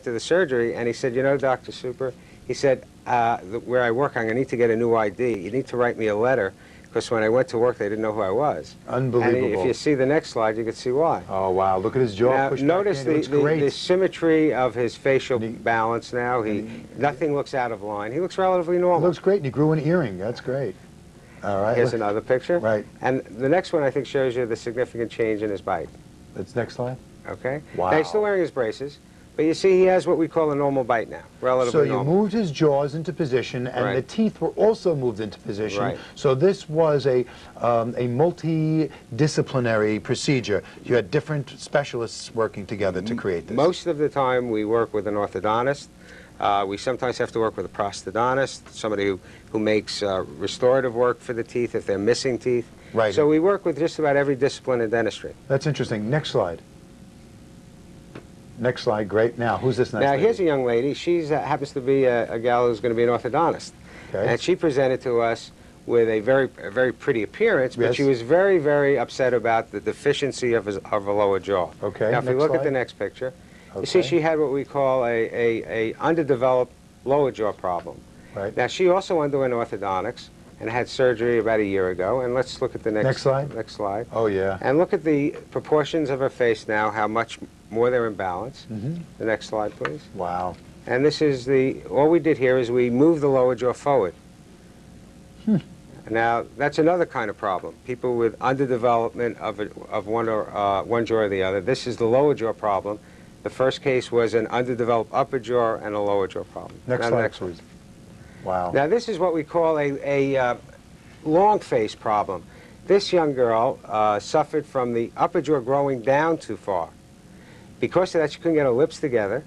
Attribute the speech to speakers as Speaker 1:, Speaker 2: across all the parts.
Speaker 1: to the surgery, and he said, you know, Dr. Super, he said, where I work, I'm going to need to get a new ID. You need to write me a letter, because when I went to work, they didn't know who I was.
Speaker 2: Unbelievable.
Speaker 1: And if you see the next slide, you can see why.
Speaker 2: Oh, wow. Look at his jaw
Speaker 1: Now,
Speaker 2: pushed
Speaker 1: notice
Speaker 2: back in. It looks great.
Speaker 1: the symmetry of his facial balance now. Nothing looks out of line. He looks relatively normal.
Speaker 2: It looks great, and he grew an earring. That's great. All right.
Speaker 1: Here's another picture.
Speaker 2: Right.
Speaker 1: And the next one, I think, shows you the significant change in his bite.
Speaker 2: That's next slide.
Speaker 1: Okay?
Speaker 2: Wow.
Speaker 1: Now, he's still wearing his braces, but you see he has what we call a normal bite now, relatively normal.
Speaker 2: So you moved his jaws into position, and the teeth were also moved into position.
Speaker 1: Right.
Speaker 2: So this was a multidisciplinary procedure. You had different specialists working together to create this.
Speaker 1: Most of the time, we work with an orthodontist. We sometimes have to work with a prosthodontist, somebody who makes restorative work for the teeth if they're missing teeth.
Speaker 2: Right.
Speaker 1: So we work with just about every discipline in dentistry.
Speaker 2: That's interesting. Next slide. Next slide. Great. Now, who's this next lady?
Speaker 1: Here's a young lady. She happens to be a gal who's going to be an orthodontist.
Speaker 2: Okay.
Speaker 1: And she presented to us with a very pretty appearance, but she was very, very upset about the deficiency of her lower jaw.
Speaker 2: Okay.
Speaker 1: Now, if you look at the next picture, you see she had what we call a underdeveloped lower jaw problem.
Speaker 2: Right.
Speaker 1: Now, she also underwent orthodontics and had surgery about a year ago. And let's look at the next
Speaker 2: slide.
Speaker 1: Next slide.
Speaker 2: Oh, yeah.
Speaker 1: And look at the proportions of her face now, how much more they're in balance. The next slide, please.
Speaker 2: Wow.
Speaker 1: And this is all we did here is we moved the lower jaw forward. Now, that's another kind of problem. People with underdevelopment of one jaw or the other. This is the lower jaw problem. The first case was an underdeveloped upper jaw and a lower jaw problem.
Speaker 2: Next slide, please. Wow.
Speaker 1: Now, this is what we call a long face problem. This young girl suffered from the upper jaw growing down too far. Because of that, she couldn't get her lips together.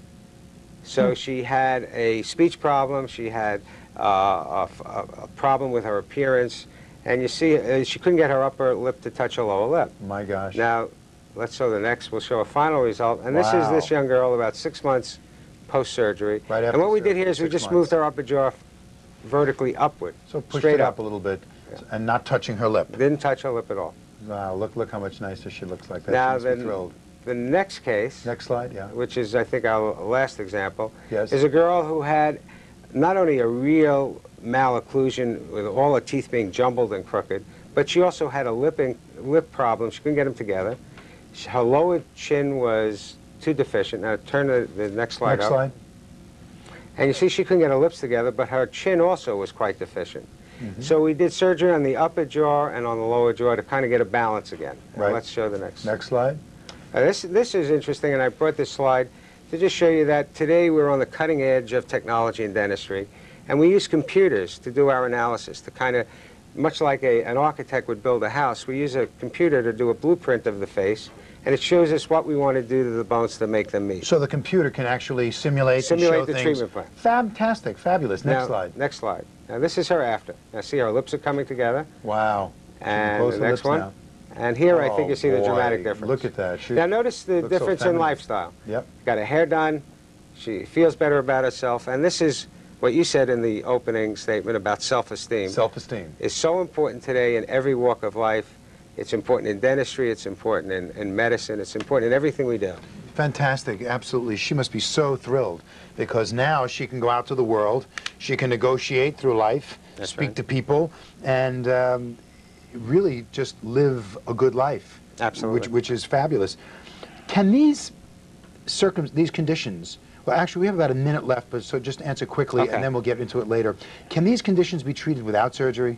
Speaker 1: So she had a speech problem. She had a problem with her appearance. And you see, she couldn't get her upper lip to touch her lower lip.
Speaker 2: My gosh.
Speaker 1: Now, let's show the next. We'll show a final result. And this is this young girl about 6 months post-surgery.
Speaker 2: Right after
Speaker 1: and what we did here is we just moved her upper jaw vertically upward.
Speaker 2: So pushed it up a little bit and not touching her lip.
Speaker 1: Didn't touch her lip at all.
Speaker 2: Wow, look how much nicer she looks like that.
Speaker 1: Now,
Speaker 2: she must be thrilled.
Speaker 1: The next case,
Speaker 2: next slide, yeah,
Speaker 1: which is, I think, our last example,
Speaker 2: yes,
Speaker 1: is a girl who had not only a real malocclusion with all her teeth being jumbled and crooked, but she also had a lip problem. She couldn't get them together. Her lower chin was too deficient. Now, turn the next slide up.
Speaker 2: Next slide.
Speaker 1: And you see she couldn't get her lips together, but her chin also was quite deficient. So we did surgery on the upper jaw and on the lower jaw to kind of get a balance again.
Speaker 2: Right.
Speaker 1: Let's show the next.
Speaker 2: Next slide.
Speaker 1: This is interesting, and I brought this slide to just show you that today we're on the cutting edge of technology in dentistry, and we use computers to do our analysis, to kind of, much like an architect would build a house, we use a computer to do a blueprint of the face, and it shows us what we want to do to the bones to make them meet.
Speaker 2: So the computer can actually simulate and show
Speaker 1: the
Speaker 2: things.
Speaker 1: Treatment plan.
Speaker 2: Fantastic, fabulous. Next slide.
Speaker 1: Next slide. Now this is her after. Now see, her lips are coming together.
Speaker 2: Wow.
Speaker 1: And the next one. Now. And here I think you see the dramatic difference.
Speaker 2: Look at that.
Speaker 1: Now notice the difference in lifestyle.
Speaker 2: Yep.
Speaker 1: Got her hair done. She feels better about herself. And this is what you said in the opening statement about self-esteem.
Speaker 2: Self-esteem.
Speaker 1: Is so important today in every walk of life. It's important in dentistry. It's important in medicine. It's important in everything we do.
Speaker 2: Fantastic. Absolutely. She must be so thrilled because now she can go out to the world. She can negotiate through life, speak to people, and really just live a good life.
Speaker 1: Absolutely.
Speaker 2: Which is fabulous. Can these conditions, well, actually, we have about a minute left, but so just answer quickly, and then we'll get into it later. Can these conditions be treated without surgery?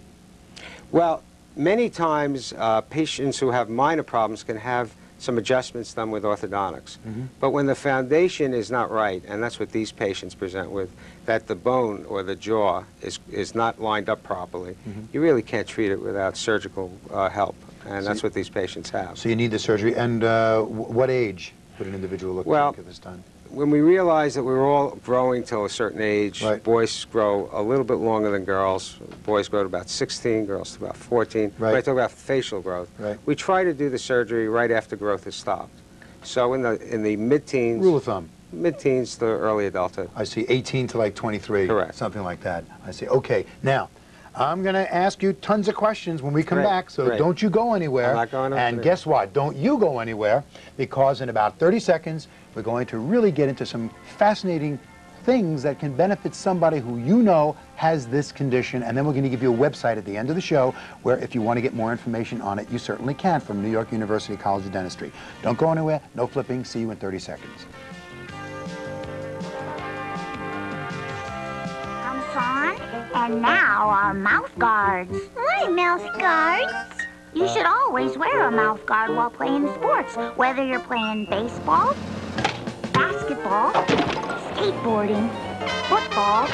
Speaker 1: Well, many times patients who have minor problems can have some adjustments done with orthodontics. But when the foundation is not right, and that's what these patients present with, that the bone or the jaw is not lined up properly, you really can't treat it without surgical help. And that's what these patients have.
Speaker 2: So you need the surgery. And what age would an individual look like at this time?
Speaker 1: When we realize that we're all growing till a certain age, boys grow a little bit longer than girls. Boys grow to about 16, girls to about 14. Right. I talk about facial growth. Right. We try to do the surgery right after growth has stopped. So in the mid-teens.
Speaker 2: Rule of thumb.
Speaker 1: Mid-teens to early adulthood.
Speaker 2: I see, 18 to like 23.
Speaker 1: Correct.
Speaker 2: Something like that. I see. Okay. Now, I'm going to ask you tons of questions when we come
Speaker 1: Great,
Speaker 2: back, so
Speaker 1: great.
Speaker 2: don't you go anywhere.
Speaker 1: I'm not going
Speaker 2: and
Speaker 1: anywhere.
Speaker 2: guess what? Don't you go anywhere, because in about 30 seconds, we're going to really get into some fascinating things that can benefit somebody who you know has this condition, and then we're going to give you a website at the end of the show where if you want to get more information on it, you certainly can, from New York University College of Dentistry. Don't go anywhere, no flipping, see you in 30 seconds.
Speaker 3: And now our mouth guards.
Speaker 4: What mouth guards?
Speaker 3: You should always wear a mouth guard while playing sports, whether you're playing baseball, basketball, skateboarding, football,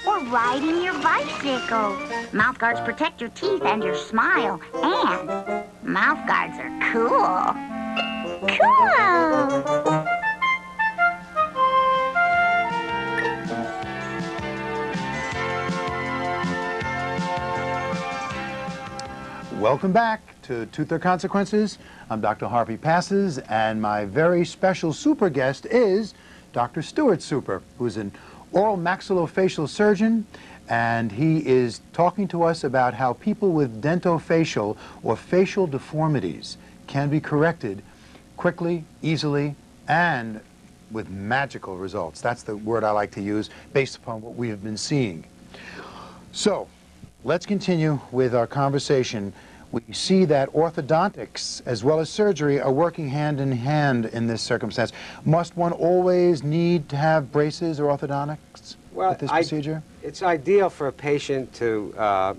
Speaker 3: or riding your bicycle. Mouth guards protect your teeth and your smile, and mouth guards are cool.
Speaker 4: Cool.
Speaker 2: Welcome back to Tooth or Consequences. I'm Dr. Harvey Passes, and my very special super guest is Dr. Stuart Super, who's an oral maxillofacial surgeon, and he is talking to us about how people with dentofacial or facial deformities can be corrected quickly, easily, and with magical results. That's the word I like to use based upon what we have been seeing. So, let's continue with our conversation. We see that orthodontics as well as surgery are working hand in hand in this circumstance. Must one always need to have braces or orthodontics with this procedure?
Speaker 1: It's ideal for a patient to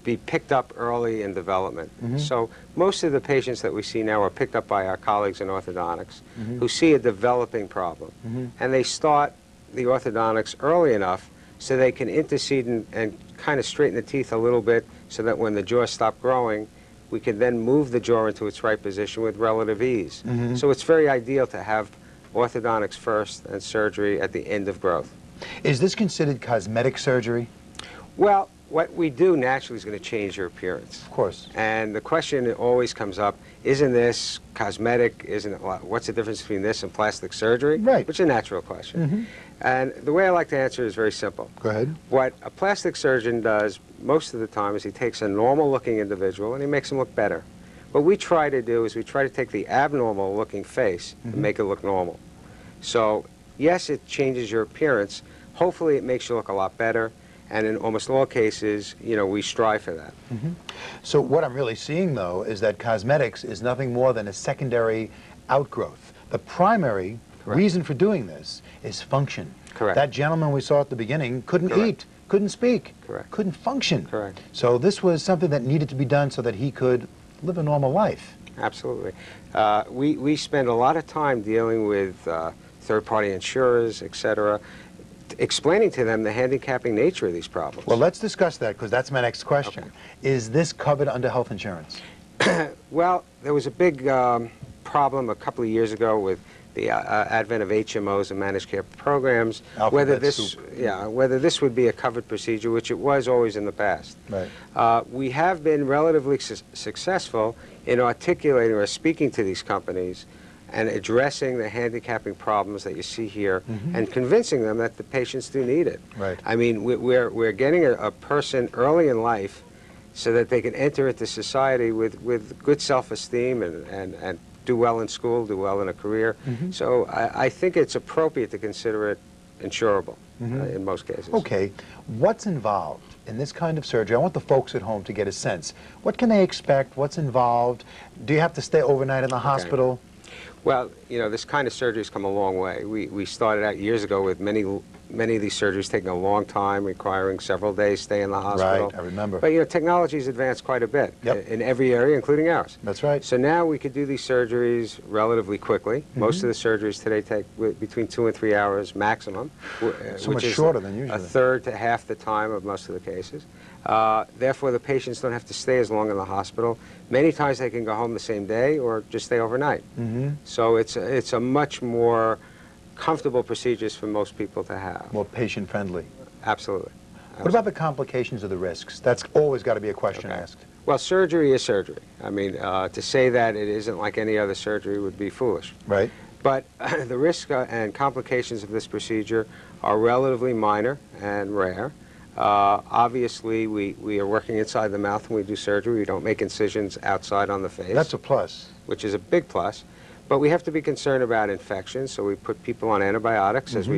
Speaker 1: be picked up early in development. So most of the patients that we see now are picked up by our colleagues in orthodontics who see a developing problem. And they start the orthodontics early enough so they can intercede and kind of straighten the teeth a little bit, so that when the jaw stops growing, we can then move the jaw into its right position with relative ease. So it's very ideal to have orthodontics first and surgery at the end of growth.
Speaker 2: Is this considered cosmetic surgery?
Speaker 1: Well, what we do naturally is going to change your appearance.
Speaker 2: Of course.
Speaker 1: And the question always comes up, isn't this cosmetic? What's the difference between this and plastic surgery?
Speaker 2: Right.
Speaker 1: Which is a natural question. And the way I like to answer is very simple.
Speaker 2: Go ahead.
Speaker 1: What a plastic surgeon does most of the time is he takes a normal-looking individual and he makes him look better. What we try to do is we try to take the abnormal-looking face and make it look normal. So, yes, it changes your appearance. Hopefully, it makes you look a lot better. And in almost all cases, you know, we strive for that.
Speaker 2: So what I'm really seeing, though, is that cosmetics is nothing more than a secondary outgrowth. The primary reason for doing this is function.
Speaker 1: Correct.
Speaker 2: That gentleman we saw at the beginning couldn't eat, couldn't speak, couldn't function.
Speaker 1: Correct.
Speaker 2: So this was something that needed to be done so that he could live a normal life.
Speaker 1: Absolutely. We spend a lot of time dealing with third-party insurers, etc., explaining to them the handicapping nature of these problems.
Speaker 2: Well, let's discuss that, because that's my next question. Is this covered under health insurance?
Speaker 1: Well, there was a big problem a couple of years ago with the advent of HMOs and managed care programs, whether this would be a covered procedure, which it was always in the past.
Speaker 2: Right.
Speaker 1: We have been relatively successful in articulating or speaking to these companies and addressing the handicapping problems that you see here and convincing them that the patients do need it.
Speaker 2: Right.
Speaker 1: I mean, we're getting a person early in life so that they can enter into society with good self-esteem and do well in school, do well in a career. So I think it's appropriate to consider it insurable in most cases.
Speaker 2: Okay. What's involved in this kind of surgery? I want the folks at home to get a sense. What can they expect? What's involved? Do you have to stay overnight in the hospital?
Speaker 1: Well, you know, this kind of surgery has come a long way. We started out years ago with many of these surgeries taking a long time, requiring several days stay in the hospital.
Speaker 2: Right, I remember.
Speaker 1: But, you know, technology's advanced quite a bit in every area, including ours.
Speaker 2: That's right.
Speaker 1: So now we could do these surgeries relatively quickly. Most of the surgeries today take between 2 and 3 hours maximum,
Speaker 2: So
Speaker 1: which
Speaker 2: much
Speaker 1: is
Speaker 2: shorter than usually.
Speaker 1: a third to half the time of most of the cases. Therefore, the patients don't have to stay as long in the hospital. Many times they can go home the same day or just stay overnight. So it's a much more comfortable procedures for most people to have.
Speaker 2: More patient-friendly.
Speaker 1: Absolutely.
Speaker 2: What about the complications or the risks? That's always got to be a question asked.
Speaker 1: Well, surgery is surgery. I mean, to say that it isn't like any other surgery would be foolish.
Speaker 2: Right.
Speaker 1: But the risk and complications of this procedure are relatively minor and rare. Obviously, we are working inside the mouth when we do surgery. We don't make incisions outside on the face.
Speaker 2: That's a plus.
Speaker 1: Which is a big plus. But we have to be concerned about infections, so we put people on antibiotics as we